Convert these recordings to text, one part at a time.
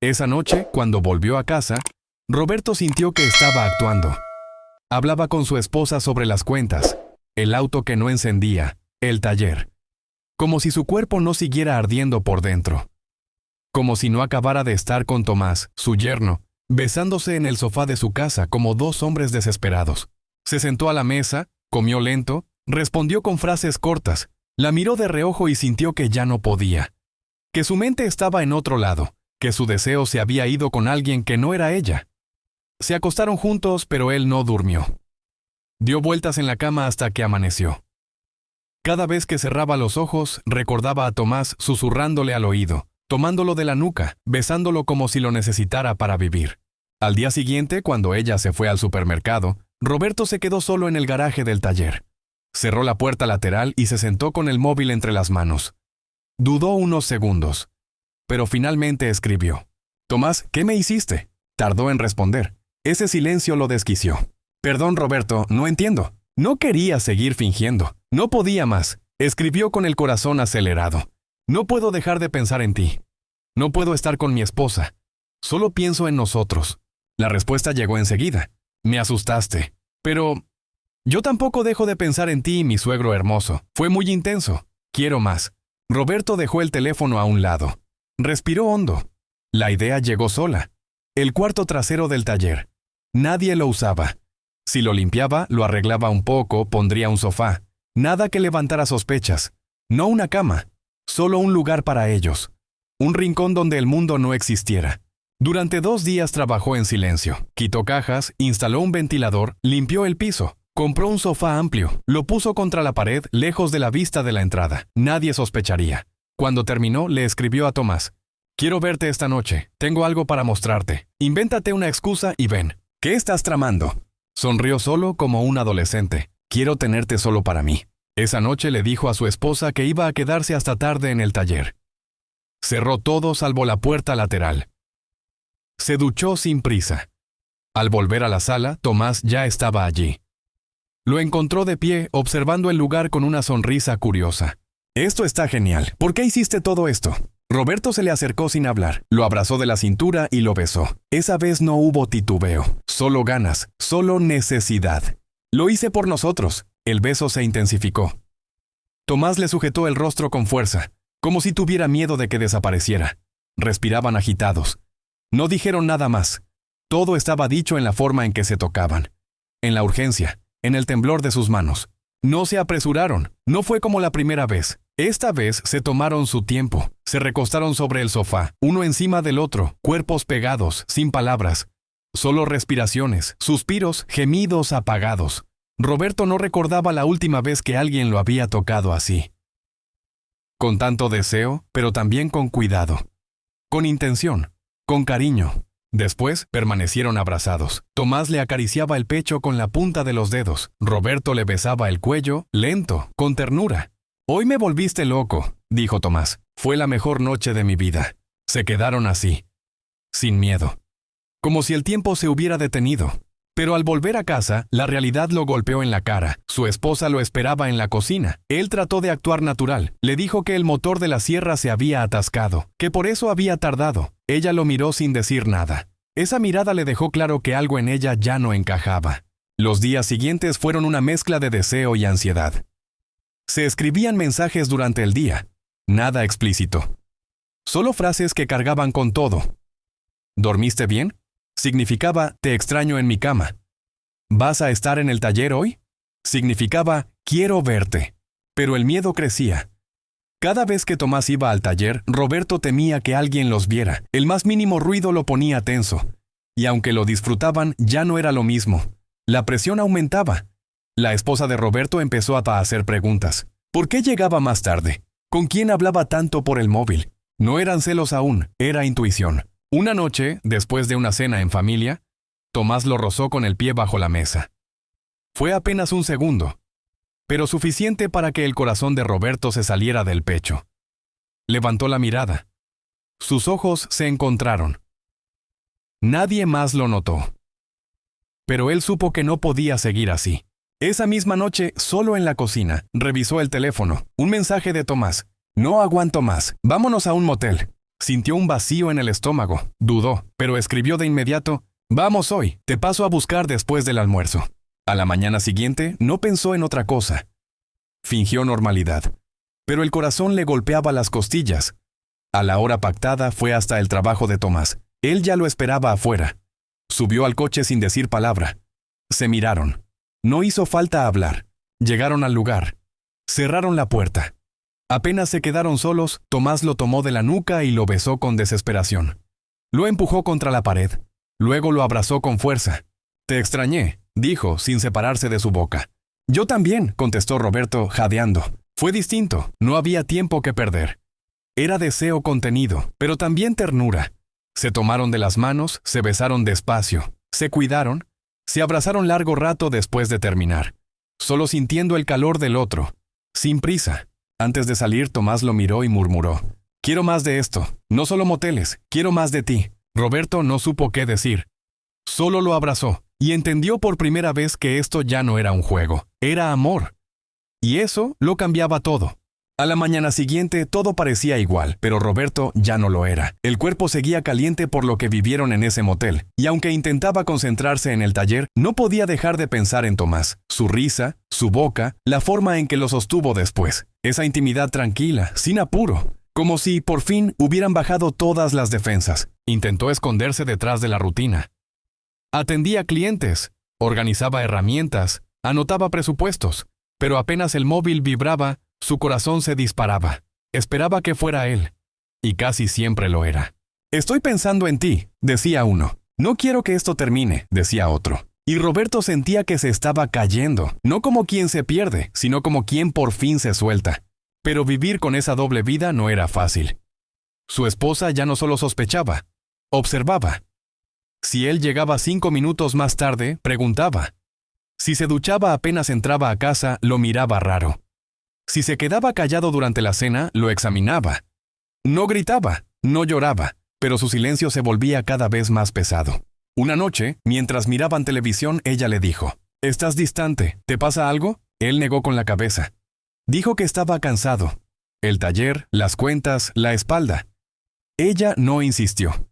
Esa noche, cuando volvió a casa, Roberto sintió que estaba actuando. Hablaba con su esposa sobre las cuentas, el auto que no encendía, el taller. Como si su cuerpo no siguiera ardiendo por dentro. Como si no acabara de estar con Tomás, su yerno, besándose en el sofá de su casa como dos hombres desesperados. Se sentó a la mesa, comió lento, respondió con frases cortas, la miró de reojo y sintió que ya no podía. Que su mente estaba en otro lado, que su deseo se había ido con alguien que no era ella. Se acostaron juntos, pero él no durmió. Dio vueltas en la cama hasta que amaneció. Cada vez que cerraba los ojos, recordaba a Tomás susurrándole al oído, tomándolo de la nuca, besándolo como si lo necesitara para vivir. Al día siguiente, cuando ella se fue al supermercado, Roberto se quedó solo en el garaje del taller. Cerró la puerta lateral y se sentó con el móvil entre las manos. Dudó unos segundos, pero finalmente escribió. «Tomás, ¿qué me hiciste?» Tardó en responder. Ese silencio lo desquició. «Perdón, Roberto, no entiendo. No quería seguir fingiendo. No podía más». Escribió con el corazón acelerado. «No puedo dejar de pensar en ti. No puedo estar con mi esposa. Solo pienso en nosotros». La respuesta llegó enseguida. «Me asustaste. Pero yo tampoco dejo de pensar en ti, mi suegro hermoso. Fue muy intenso. Quiero más». Roberto dejó el teléfono a un lado. Respiró hondo. La idea llegó sola. El cuarto trasero del taller. Nadie lo usaba. Si lo limpiaba, lo arreglaba un poco, pondría un sofá. Nada que levantara sospechas. No una cama. Solo un lugar para ellos. Un rincón donde el mundo no existiera. Durante 2 días trabajó en silencio. Quitó cajas, instaló un ventilador, limpió el piso. Compró un sofá amplio, lo puso contra la pared, lejos de la vista de la entrada. Nadie sospecharía. Cuando terminó, le escribió a Tomás. «Quiero verte esta noche. Tengo algo para mostrarte. Invéntate una excusa y ven. ¿Qué estás tramando?» Sonrió solo como un adolescente. «Quiero tenerte solo para mí». Esa noche le dijo a su esposa que iba a quedarse hasta tarde en el taller. Cerró todo salvo la puerta lateral. Se duchó sin prisa. Al volver a la sala, Tomás ya estaba allí. Lo encontró de pie, observando el lugar con una sonrisa curiosa. «Esto está genial. ¿Por qué hiciste todo esto?» Roberto se le acercó sin hablar, lo abrazó de la cintura y lo besó. Esa vez no hubo titubeo, solo ganas, solo necesidad. «Lo hice por nosotros». El beso se intensificó. Tomás le sujetó el rostro con fuerza, como si tuviera miedo de que desapareciera. Respiraban agitados. No dijeron nada más. Todo estaba dicho en la forma en que se tocaban. En la urgencia, en el temblor de sus manos. No se apresuraron, no fue como la primera vez. Esta vez se tomaron su tiempo, se recostaron sobre el sofá, uno encima del otro, cuerpos pegados, sin palabras. Solo respiraciones, suspiros, gemidos apagados. Roberto no recordaba la última vez que alguien lo había tocado así. Con tanto deseo, pero también con cuidado. Con intención, con cariño. Después permanecieron abrazados. Tomás le acariciaba el pecho con la punta de los dedos. Roberto le besaba el cuello, lento, con ternura. «Hoy me volviste loco», dijo Tomás. «Fue la mejor noche de mi vida». Se quedaron así, sin miedo. Como si el tiempo se hubiera detenido. Pero al volver a casa, la realidad lo golpeó en la cara. Su esposa lo esperaba en la cocina. Él trató de actuar natural. Le dijo que el motor de la sierra se había atascado, que por eso había tardado. Ella lo miró sin decir nada. Esa mirada le dejó claro que algo en ella ya no encajaba. Los días siguientes fueron una mezcla de deseo y ansiedad. Se escribían mensajes durante el día. Nada explícito. Solo frases que cargaban con todo. «¿Dormiste bien?» Significaba «te extraño en mi cama». «¿Vas a estar en el taller hoy?» Significaba «quiero verte». Pero el miedo crecía. Cada vez que Tomás iba al taller, Roberto temía que alguien los viera. El más mínimo ruido lo ponía tenso. Y aunque lo disfrutaban, ya no era lo mismo. La presión aumentaba. La esposa de Roberto empezó a hacer preguntas. ¿Por qué llegaba más tarde? ¿Con quién hablaba tanto por el móvil? No eran celos aún, era intuición. Una noche, después de una cena en familia, Tomás lo rozó con el pie bajo la mesa. Fue apenas un segundo, pero suficiente para que el corazón de Roberto se saliera del pecho. Levantó la mirada. Sus ojos se encontraron. Nadie más lo notó. Pero él supo que no podía seguir así. Esa misma noche, solo en la cocina, revisó el teléfono. Un mensaje de Tomás. «No aguanto más. Vámonos a un motel». Sintió un vacío en el estómago, dudó, pero escribió de inmediato: «Vamos hoy, te paso a buscar después del almuerzo». A la mañana siguiente no pensó en otra cosa. Fingió normalidad, pero el corazón le golpeaba las costillas. A la hora pactada fue hasta el trabajo de Tomás. Él ya lo esperaba afuera. Subió al coche sin decir palabra. Se miraron. No hizo falta hablar. Llegaron al lugar. Cerraron la puerta. Apenas se quedaron solos, Tomás lo tomó de la nuca y lo besó con desesperación. Lo empujó contra la pared. Luego lo abrazó con fuerza. «Te extrañé», dijo, sin separarse de su boca. «Yo también», contestó Roberto, jadeando. Fue distinto, no había tiempo que perder. Era deseo contenido, pero también ternura. Se tomaron de las manos, se besaron despacio, se cuidaron, se abrazaron largo rato después de terminar, solo sintiendo el calor del otro, sin prisa. Antes de salir, Tomás lo miró y murmuró: «Quiero más de esto, no solo moteles, quiero más de ti». Roberto no supo qué decir. Solo lo abrazó, y entendió por primera vez que esto ya no era un juego, era amor. Y eso lo cambiaba todo. A la mañana siguiente todo parecía igual, pero Roberto ya no lo era. El cuerpo seguía caliente por lo que vivieron en ese motel, y aunque intentaba concentrarse en el taller, no podía dejar de pensar en Tomás, su risa, su boca, la forma en que lo sostuvo después. Esa intimidad tranquila, sin apuro, como si por fin hubieran bajado todas las defensas. Intentó esconderse detrás de la rutina. Atendía clientes, organizaba herramientas, anotaba presupuestos, pero apenas el móvil vibraba, su corazón se disparaba. Esperaba que fuera él, y casi siempre lo era. «Estoy pensando en ti», decía uno. «No quiero que esto termine», decía otro. Y Roberto sentía que se estaba cayendo, no como quien se pierde, sino como quien por fin se suelta. Pero vivir con esa doble vida no era fácil. Su esposa ya no solo sospechaba, observaba. Si él llegaba 5 minutos más tarde, preguntaba. Si se duchaba apenas entraba a casa, lo miraba raro. Si se quedaba callado durante la cena, lo examinaba. No gritaba, no lloraba, pero su silencio se volvía cada vez más pesado. Una noche, mientras miraban televisión, ella le dijo: «Estás distante, ¿te pasa algo?». Él negó con la cabeza. Dijo que estaba cansado. El taller, las cuentas, la espalda. Ella no insistió.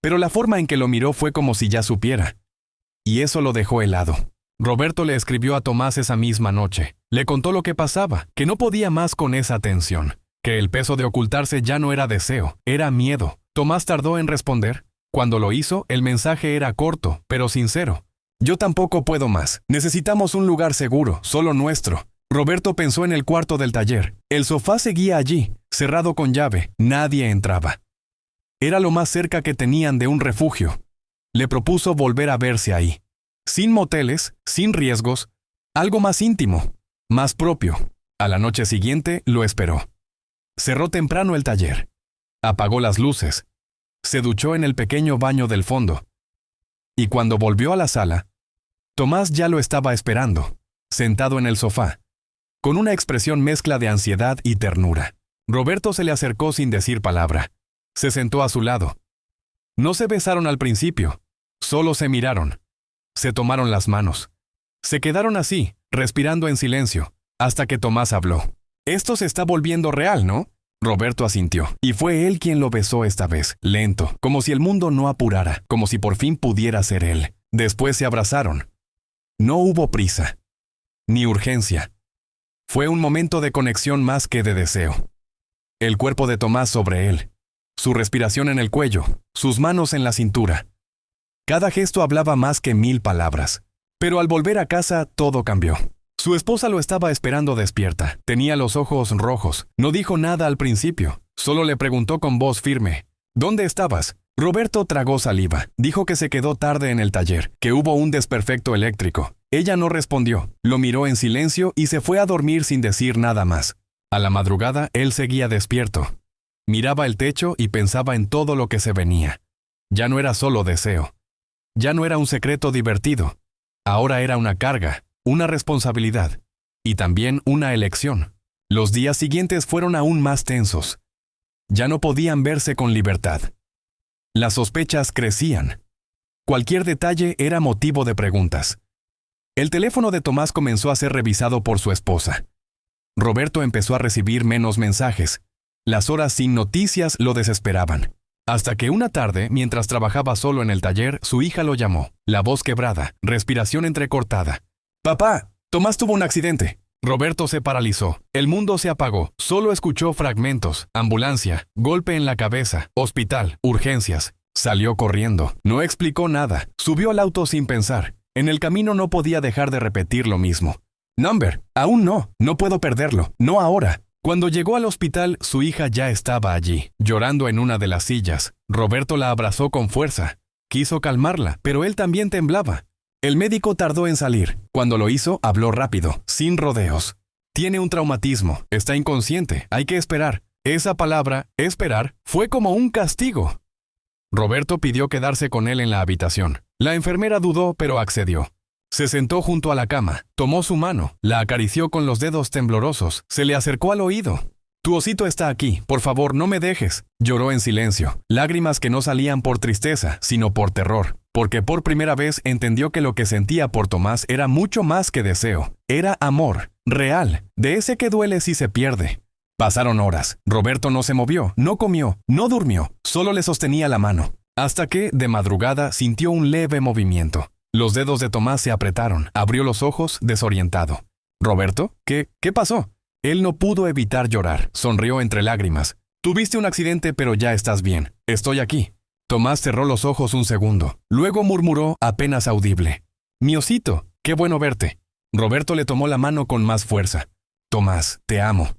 Pero la forma en que lo miró fue como si ya supiera. Y eso lo dejó helado. Roberto le escribió a Tomás esa misma noche. Le contó lo que pasaba, que no podía más con esa tensión, que el peso de ocultarse ya no era deseo, era miedo. Tomás tardó en responder. Cuando lo hizo, el mensaje era corto, pero sincero. «Yo tampoco puedo más. Necesitamos un lugar seguro, solo nuestro». Roberto pensó en el cuarto del taller. El sofá seguía allí, cerrado con llave. Nadie entraba. Era lo más cerca que tenían de un refugio. Le propuso volver a verse ahí. Sin moteles, sin riesgos, algo más íntimo, más propio. A la noche siguiente lo esperó. Cerró temprano el taller. Apagó las luces. Se duchó en el pequeño baño del fondo. Y cuando volvió a la sala, Tomás ya lo estaba esperando, sentado en el sofá, con una expresión mezcla de ansiedad y ternura. Roberto se le acercó sin decir palabra. Se sentó a su lado. No se besaron al principio, solo se miraron. Se tomaron las manos. Se quedaron así, respirando en silencio, hasta que Tomás habló. «Esto se está volviendo real, ¿no?». Roberto asintió, y fue él quien lo besó esta vez, lento, como si el mundo no apurara, como si por fin pudiera ser él. Después se abrazaron. No hubo prisa, ni urgencia. Fue un momento de conexión más que de deseo. El cuerpo de Tomás sobre él, su respiración en el cuello, sus manos en la cintura. Cada gesto hablaba más que 1000 palabras. Pero al volver a casa, todo cambió. Su esposa lo estaba esperando despierta. Tenía los ojos rojos. No dijo nada al principio. Solo le preguntó con voz firme: «¿Dónde estabas?». Roberto tragó saliva. Dijo que se quedó tarde en el taller, que hubo un desperfecto eléctrico. Ella no respondió. Lo miró en silencio y se fue a dormir sin decir nada más. A la madrugada, él seguía despierto. Miraba el techo y pensaba en todo lo que se venía. Ya no era solo deseo. Ya no era un secreto divertido. Ahora era una carga, una responsabilidad. Y también una elección. Los días siguientes fueron aún más tensos. Ya no podían verse con libertad. Las sospechas crecían. Cualquier detalle era motivo de preguntas. El teléfono de Tomás comenzó a ser revisado por su esposa. Roberto empezó a recibir menos mensajes. Las horas sin noticias lo desesperaban. Hasta que una tarde, mientras trabajaba solo en el taller, su hija lo llamó, la voz quebrada, respiración entrecortada. «Papá, Tomás tuvo un accidente». Roberto se paralizó. El mundo se apagó. Solo escuchó fragmentos, ambulancia, golpe en la cabeza, hospital, urgencias. Salió corriendo. No explicó nada. Subió al auto sin pensar. En el camino no podía dejar de repetir lo mismo. «Number, aún no. No puedo perderlo. No ahora». Cuando llegó al hospital, su hija ya estaba allí, llorando en una de las sillas. Roberto la abrazó con fuerza. Quiso calmarla, pero él también temblaba. El médico tardó en salir. Cuando lo hizo, habló rápido, sin rodeos. «Tiene un traumatismo. Está inconsciente. Hay que esperar». Esa palabra, esperar, fue como un castigo. Roberto pidió quedarse con él en la habitación. La enfermera dudó, pero accedió. Se sentó junto a la cama, tomó su mano, la acarició con los dedos temblorosos, se le acercó al oído. «Tu osito está aquí, por favor, no me dejes». Lloró en silencio, lágrimas que no salían por tristeza, sino por terror, porque por primera vez entendió que lo que sentía por Tomás era mucho más que deseo. Era amor, real, de ese que duele si se pierde. Pasaron horas. Roberto no se movió, no comió, no durmió, solo le sostenía la mano. Hasta que, de madrugada, sintió un leve movimiento. Los dedos de Tomás se apretaron, abrió los ojos, desorientado. «¿Roberto? ¿Qué pasó?» Él no pudo evitar llorar, sonrió entre lágrimas. «Tuviste un accidente, pero ya estás bien. Estoy aquí». Tomás cerró los ojos un segundo. Luego murmuró apenas audible. «Mi osito, qué bueno verte». Roberto le tomó la mano con más fuerza. «Tomás, te amo.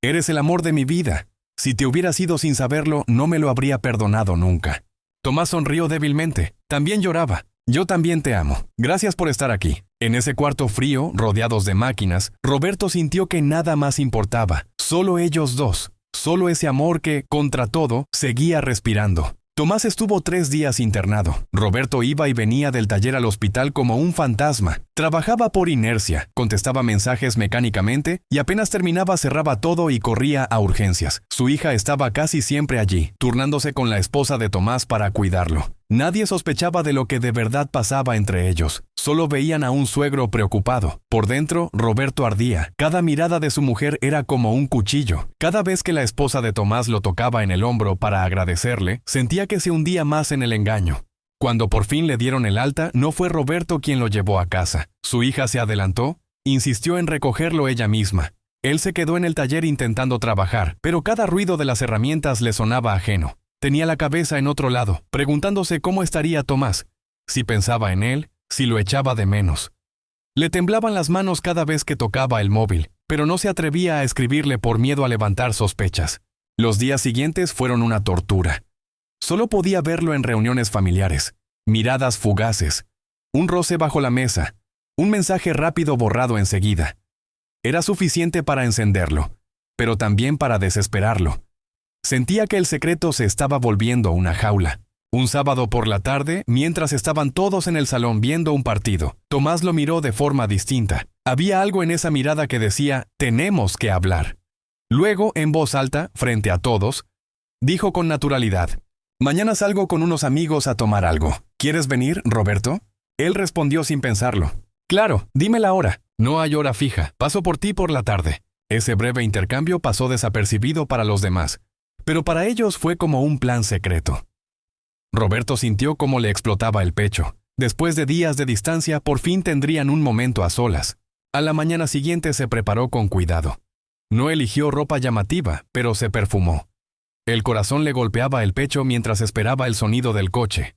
Eres el amor de mi vida. Si te hubieras ido sin saberlo, no me lo habría perdonado nunca». Tomás sonrió débilmente. También lloraba. «Yo también te amo. Gracias por estar aquí». En ese cuarto frío, rodeados de máquinas, Roberto sintió que nada más importaba. Solo ellos dos. Solo ese amor que, contra todo, seguía respirando. Tomás estuvo 3 días internado. Roberto iba y venía del taller al hospital como un fantasma. Trabajaba por inercia, contestaba mensajes mecánicamente y apenas terminaba cerraba todo y corría a urgencias. Su hija estaba casi siempre allí, turnándose con la esposa de Tomás para cuidarlo. Nadie sospechaba de lo que de verdad pasaba entre ellos. Solo veían a un suegro preocupado. Por dentro, Roberto ardía. Cada mirada de su mujer era como un cuchillo. Cada vez que la esposa de Tomás lo tocaba en el hombro para agradecerle, sentía que se hundía más en el engaño. Cuando por fin le dieron el alta, no fue Roberto quien lo llevó a casa. Su hija se adelantó, insistió en recogerlo ella misma. Él se quedó en el taller intentando trabajar, pero cada ruido de las herramientas le sonaba ajeno. Tenía la cabeza en otro lado, preguntándose cómo estaría Tomás, si pensaba en él, si lo echaba de menos. Le temblaban las manos cada vez que tocaba el móvil, pero no se atrevía a escribirle por miedo a levantar sospechas. Los días siguientes fueron una tortura. Solo podía verlo en reuniones familiares, miradas fugaces, un roce bajo la mesa, un mensaje rápido borrado enseguida. Era suficiente para encenderlo, pero también para desesperarlo. Sentía que el secreto se estaba volviendo una jaula. Un sábado por la tarde, mientras estaban todos en el salón viendo un partido, Tomás lo miró de forma distinta. Había algo en esa mirada que decía, «Tenemos que hablar». Luego, en voz alta, frente a todos, dijo con naturalidad, «Mañana salgo con unos amigos a tomar algo. ¿Quieres venir, Roberto?» Él respondió sin pensarlo, «Claro, dime la hora». «No hay hora fija. Paso por ti por la tarde». Ese breve intercambio pasó desapercibido para los demás. Pero para ellos fue como un plan secreto. Roberto sintió cómo le explotaba el pecho. Después de días de distancia, por fin tendrían un momento a solas. A la mañana siguiente se preparó con cuidado. No eligió ropa llamativa, pero se perfumó. El corazón le golpeaba el pecho mientras esperaba el sonido del coche.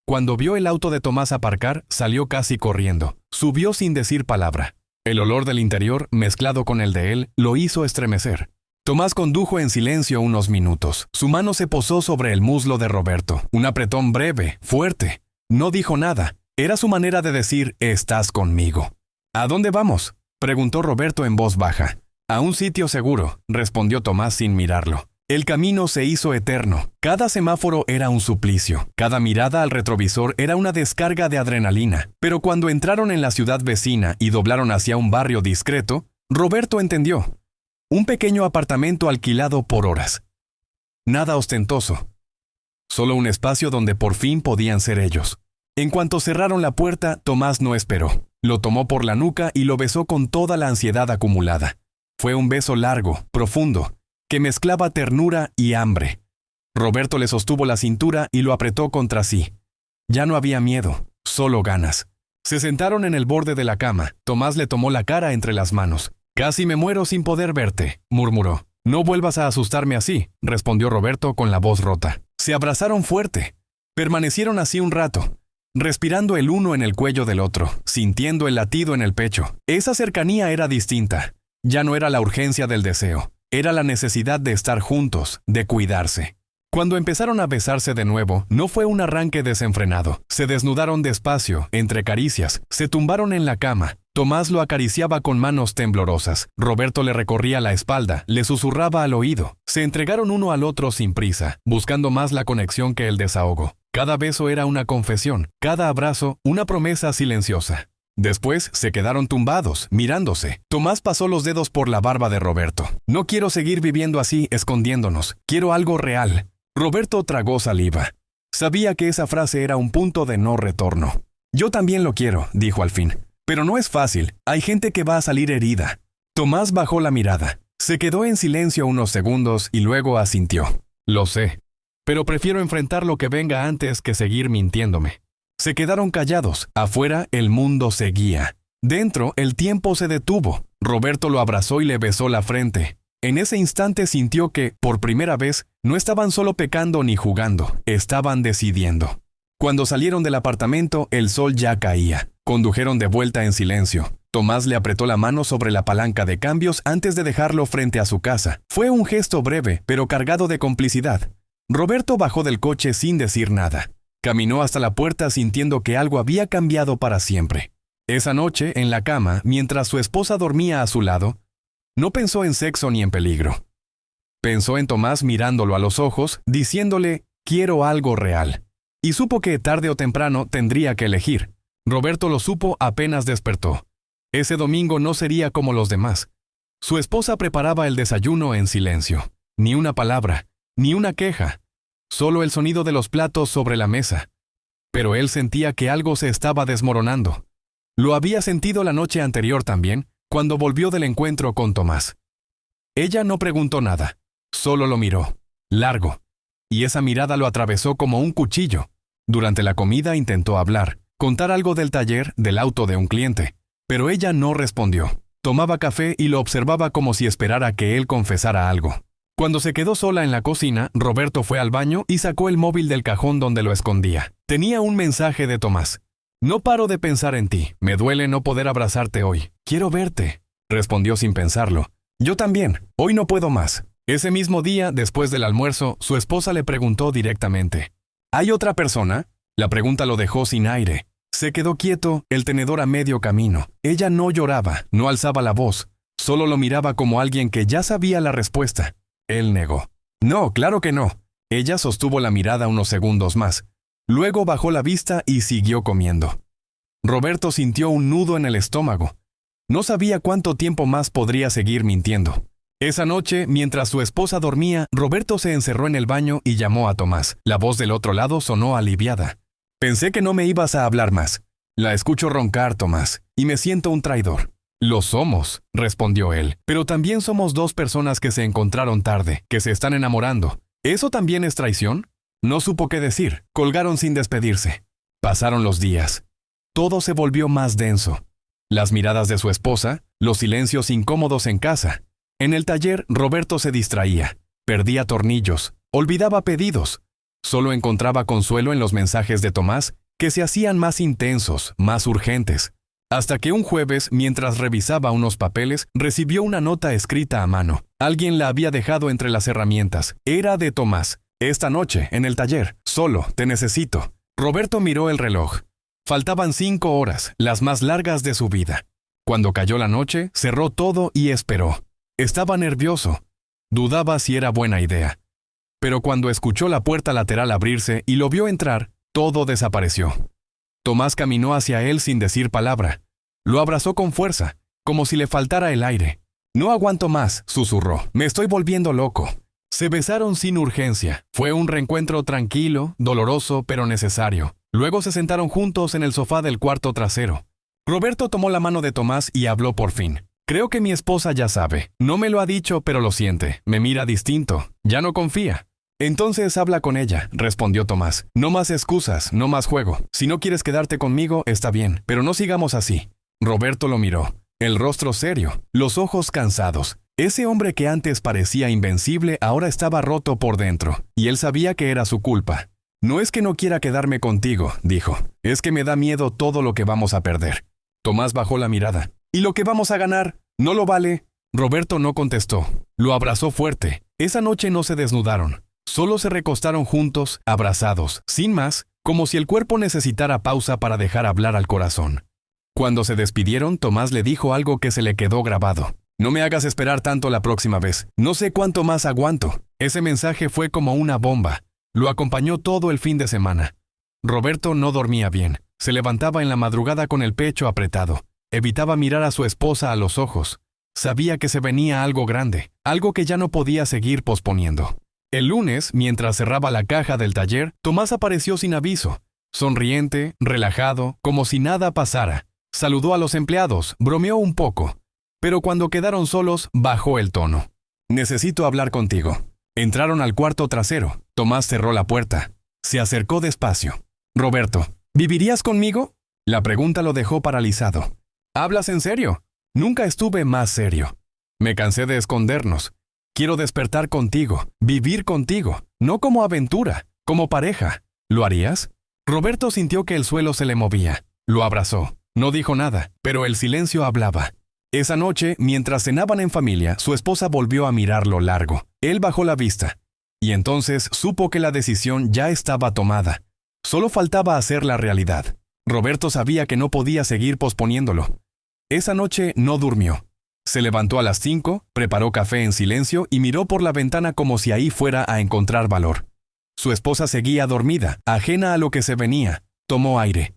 Cuando vio el auto de Tomás aparcar, salió casi corriendo. Subió sin decir palabra. El olor del interior, mezclado con el de él, lo hizo estremecer. Tomás condujo en silencio unos minutos. Su mano se posó sobre el muslo de Roberto. Un apretón breve, fuerte. No dijo nada. Era su manera de decir, «Estás conmigo». «¿A dónde vamos?», preguntó Roberto en voz baja. «A un sitio seguro», respondió Tomás sin mirarlo. El camino se hizo eterno. Cada semáforo era un suplicio. Cada mirada al retrovisor era una descarga de adrenalina. Pero cuando entraron en la ciudad vecina y doblaron hacia un barrio discreto, Roberto entendió. Un pequeño apartamento alquilado por horas. Nada ostentoso. Solo un espacio donde por fin podían ser ellos. En cuanto cerraron la puerta, Tomás no esperó. Lo tomó por la nuca y lo besó con toda la ansiedad acumulada. Fue un beso largo, profundo, que mezclaba ternura y hambre. Roberto le sostuvo la cintura y lo apretó contra sí. Ya no había miedo, solo ganas. Se sentaron en el borde de la cama. Tomás le tomó la cara entre las manos. «Casi me muero sin poder verte», murmuró. «No vuelvas a asustarme así», respondió Roberto con la voz rota. Se abrazaron fuerte. Permanecieron así un rato, respirando el uno en el cuello del otro, sintiendo el latido en el pecho. Esa cercanía era distinta. Ya no era la urgencia del deseo, era la necesidad de estar juntos, de cuidarse. Cuando empezaron a besarse de nuevo, no fue un arranque desenfrenado. Se desnudaron despacio, entre caricias, se tumbaron en la cama. Tomás lo acariciaba con manos temblorosas. Roberto le recorría la espalda, le susurraba al oído. Se entregaron uno al otro sin prisa, buscando más la conexión que el desahogo. Cada beso era una confesión, cada abrazo una promesa silenciosa. Después se quedaron tumbados, mirándose. Tomás pasó los dedos por la barba de Roberto. «No quiero seguir viviendo así, escondiéndonos. Quiero algo real». Roberto tragó saliva. Sabía que esa frase era un punto de no retorno. «Yo también lo quiero», dijo al fin. «Pero no es fácil. Hay gente que va a salir herida». Tomás bajó la mirada. Se quedó en silencio unos segundos y luego asintió. «Lo sé. Pero prefiero enfrentar lo que venga antes que seguir mintiéndome». Se quedaron callados. Afuera, el mundo seguía. Dentro, el tiempo se detuvo. Roberto lo abrazó y le besó la frente. En ese instante sintió que, por primera vez, no estaban solo pecando ni jugando, estaban decidiendo. Cuando salieron del apartamento, el sol ya caía. Condujeron de vuelta en silencio. Tomás le apretó la mano sobre la palanca de cambios antes de dejarlo frente a su casa. Fue un gesto breve, pero cargado de complicidad. Roberto bajó del coche sin decir nada. Caminó hasta la puerta sintiendo que algo había cambiado para siempre. Esa noche, en la cama, mientras su esposa dormía a su lado, no pensó en sexo ni en peligro. Pensó en Tomás mirándolo a los ojos, diciéndole, «Quiero algo real». Y supo que tarde o temprano tendría que elegir. Roberto lo supo apenas despertó. Ese domingo no sería como los demás. Su esposa preparaba el desayuno en silencio. Ni una palabra, ni una queja. Solo el sonido de los platos sobre la mesa. Pero él sentía que algo se estaba desmoronando. Lo había sentido la noche anterior también, cuando volvió del encuentro con Tomás. Ella no preguntó nada, solo lo miró, largo, y esa mirada lo atravesó como un cuchillo. Durante la comida intentó hablar, contar algo del taller, del auto de un cliente, pero ella no respondió. Tomaba café y lo observaba como si esperara que él confesara algo. Cuando se quedó sola en la cocina, Roberto fue al baño y sacó el móvil del cajón donde lo escondía. Tenía un mensaje de Tomás. «No paro de pensar en ti. Me duele no poder abrazarte hoy. Quiero verte», respondió sin pensarlo. «Yo también. Hoy no puedo más». Ese mismo día, después del almuerzo, su esposa le preguntó directamente. «¿Hay otra persona?» La pregunta lo dejó sin aire. Se quedó quieto, el tenedor a medio camino. Ella no lloraba, no alzaba la voz. Solo lo miraba como alguien que ya sabía la respuesta. Él negó. «No, claro que no». Ella sostuvo la mirada unos segundos más. Luego bajó la vista y siguió comiendo. Roberto sintió un nudo en el estómago. No sabía cuánto tiempo más podría seguir mintiendo. Esa noche, mientras su esposa dormía, Roberto se encerró en el baño y llamó a Tomás. La voz del otro lado sonó aliviada. «Pensé que no me ibas a hablar más. La escucho roncar, Tomás, y me siento un traidor». «Lo somos», respondió él, «pero también somos dos personas que se encontraron tarde, que se están enamorando. ¿Eso también es traición?» No supo qué decir. Colgaron sin despedirse. Pasaron los días. Todo se volvió más denso. Las miradas de su esposa, los silencios incómodos en casa. En el taller, Roberto se distraía. Perdía tornillos. Olvidaba pedidos. Solo encontraba consuelo en los mensajes de Tomás, que se hacían más intensos, más urgentes. Hasta que un jueves, mientras revisaba unos papeles, recibió una nota escrita a mano. Alguien la había dejado entre las herramientas. Era de Tomás. «Esta noche, en el taller. Solo, te necesito». Roberto miró el reloj. Faltaban 5 horas, las más largas de su vida. Cuando cayó la noche, cerró todo y esperó. Estaba nervioso. Dudaba si era buena idea. Pero cuando escuchó la puerta lateral abrirse y lo vio entrar, todo desapareció. Tomás caminó hacia él sin decir palabra. Lo abrazó con fuerza, como si le faltara el aire. «No aguanto más», susurró. «Me estoy volviendo loco». Se besaron sin urgencia. Fue un reencuentro tranquilo, doloroso, pero necesario. Luego se sentaron juntos en el sofá del cuarto trasero. Roberto tomó la mano de Tomás y habló por fin. Creo que mi esposa ya sabe. No me lo ha dicho, pero lo siente. Me mira distinto. Ya no confía. Entonces habla con ella, respondió Tomás. No más excusas, no más juego. Si no quieres quedarte conmigo, está bien, pero no sigamos así. Roberto lo miró, el rostro serio, los ojos cansados. Ese hombre que antes parecía invencible ahora estaba roto por dentro, y él sabía que era su culpa. No es que no quiera quedarme contigo, dijo. Es que me da miedo todo lo que vamos a perder. Tomás bajó la mirada. ¿Y lo que vamos a ganar? ¿No lo vale? Roberto no contestó. Lo abrazó fuerte. Esa noche no se desnudaron. Solo se recostaron juntos, abrazados, sin más, como si el cuerpo necesitara pausa para dejar hablar al corazón. Cuando se despidieron, Tomás le dijo algo que se le quedó grabado. No me hagas esperar tanto la próxima vez. No sé cuánto más aguanto. Ese mensaje fue como una bomba. Lo acompañó todo el fin de semana. Roberto no dormía bien. Se levantaba en la madrugada con el pecho apretado. Evitaba mirar a su esposa a los ojos. Sabía que se venía algo grande, algo que ya no podía seguir posponiendo. El lunes, mientras cerraba la caja del taller, Tomás apareció sin aviso, sonriente, relajado, como si nada pasara. Saludó a los empleados, bromeó un poco, pero cuando quedaron solos, bajó el tono. Necesito hablar contigo. Entraron al cuarto trasero. Tomás cerró la puerta. Se acercó despacio. Roberto, ¿vivirías conmigo? La pregunta lo dejó paralizado. ¿Hablas en serio? Nunca estuve más serio. Me cansé de escondernos. Quiero despertar contigo, vivir contigo, no como aventura, como pareja. ¿Lo harías? Roberto sintió que el suelo se le movía. Lo abrazó. No dijo nada, pero el silencio hablaba. Esa noche, mientras cenaban en familia, su esposa volvió a mirarlo largo. Él bajó la vista. Y entonces supo que la decisión ya estaba tomada. Solo faltaba hacerla realidad. Roberto sabía que no podía seguir posponiéndolo. Esa noche no durmió. Se levantó a las 5, preparó café en silencio y miró por la ventana como si ahí fuera a encontrar valor. Su esposa seguía dormida, ajena a lo que se venía. Tomó aire.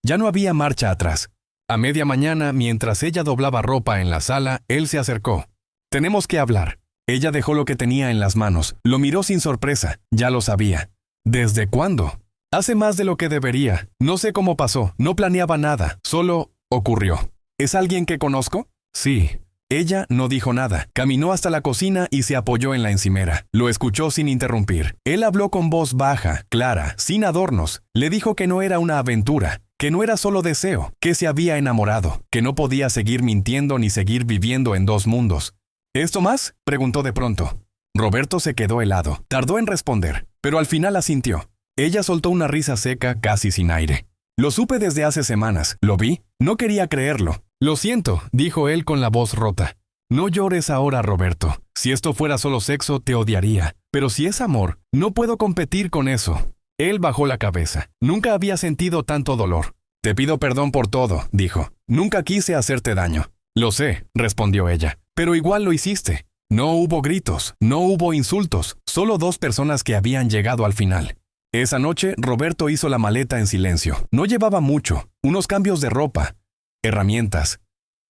Ya no había marcha atrás. A media mañana, mientras ella doblaba ropa en la sala, él se acercó. Tenemos que hablar. Ella dejó lo que tenía en las manos. Lo miró sin sorpresa. Ya lo sabía. ¿Desde cuándo? Hace más de lo que debería. No sé cómo pasó. No planeaba nada. Solo ocurrió. ¿Es alguien que conozco? Sí. Ella no dijo nada. Caminó hasta la cocina y se apoyó en la encimera. Lo escuchó sin interrumpir. Él habló con voz baja, clara, sin adornos. Le dijo que no era una aventura, que no era solo deseo, que se había enamorado, que no podía seguir mintiendo ni seguir viviendo en dos mundos. ¿Esto más? Preguntó de pronto. Roberto se quedó helado. Tardó en responder, pero al final asintió. Ella soltó una risa seca, casi sin aire. Lo supe desde hace semanas. ¿Lo vi? No quería creerlo. Lo siento, dijo él con la voz rota. No llores ahora, Roberto. Si esto fuera solo sexo, te odiaría. Pero si es amor, no puedo competir con eso. Él bajó la cabeza. Nunca había sentido tanto dolor. Te pido perdón por todo, dijo. Nunca quise hacerte daño. Lo sé, respondió ella. Pero igual lo hiciste. No hubo gritos, no hubo insultos, solo dos personas que habían llegado al final. Esa noche, Roberto hizo la maleta en silencio. No llevaba mucho, unos cambios de ropa, herramientas,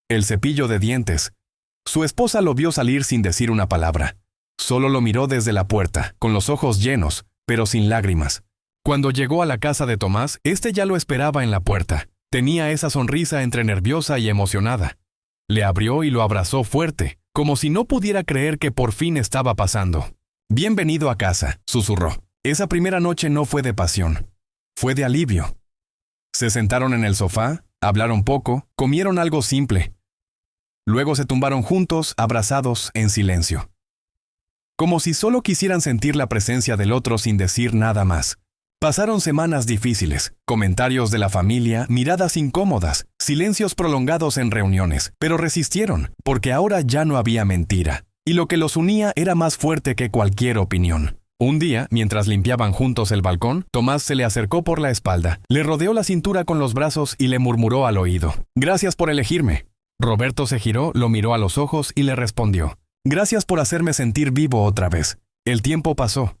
el cepillo de dientes. Su esposa lo vio salir sin decir una palabra. Solo lo miró desde la puerta, con los ojos llenos, pero sin lágrimas. Cuando llegó a la casa de Tomás, este ya lo esperaba en la puerta. Tenía esa sonrisa entre nerviosa y emocionada. Le abrió y lo abrazó fuerte, como si no pudiera creer que por fin estaba pasando. Bienvenido a casa, susurró. Esa primera noche no fue de pasión, fue de alivio. Se sentaron en el sofá, hablaron poco, comieron algo simple. Luego se tumbaron juntos, abrazados, en silencio. Como si solo quisieran sentir la presencia del otro sin decir nada más. Pasaron semanas difíciles, comentarios de la familia, miradas incómodas, silencios prolongados en reuniones, pero resistieron, porque ahora ya no había mentira, y lo que los unía era más fuerte que cualquier opinión. Un día, mientras limpiaban juntos el balcón, Tomás se le acercó por la espalda, le rodeó la cintura con los brazos y le murmuró al oído. «Gracias por elegirme». Roberto se giró, lo miró a los ojos y le respondió. «Gracias por hacerme sentir vivo otra vez». El tiempo pasó.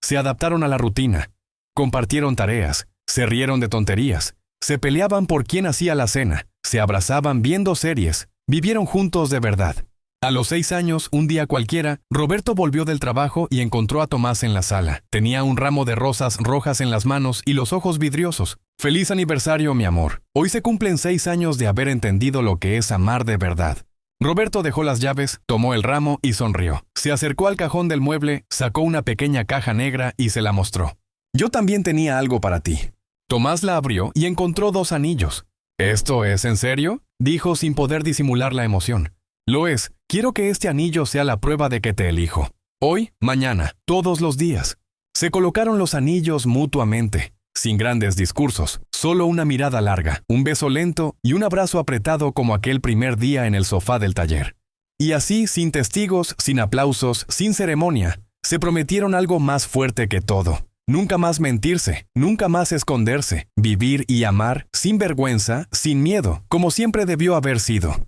Se adaptaron a la rutina. Compartieron tareas, se rieron de tonterías, se peleaban por quién hacía la cena, se abrazaban viendo series, vivieron juntos de verdad. A los 6 años, un día cualquiera, Roberto volvió del trabajo y encontró a Tomás en la sala. Tenía un ramo de rosas rojas en las manos y los ojos vidriosos. «Feliz aniversario, mi amor. Hoy se cumplen 6 años de haber entendido lo que es amar de verdad». Roberto dejó las llaves, tomó el ramo y sonrió. Se acercó al cajón del mueble, sacó una pequeña caja negra y se la mostró. «Yo también tenía algo para ti». Tomás la abrió y encontró 2 anillos. «¿Esto es en serio?», dijo sin poder disimular la emoción. «Lo es. Quiero que este anillo sea la prueba de que te elijo. Hoy, mañana, todos los días». Se colocaron los anillos mutuamente, sin grandes discursos, solo una mirada larga, un beso lento y un abrazo apretado como aquel primer día en el sofá del taller. Y así, sin testigos, sin aplausos, sin ceremonia, se prometieron algo más fuerte que todo. Nunca más mentirse, nunca más esconderse, vivir y amar sin vergüenza, sin miedo, como siempre debió haber sido.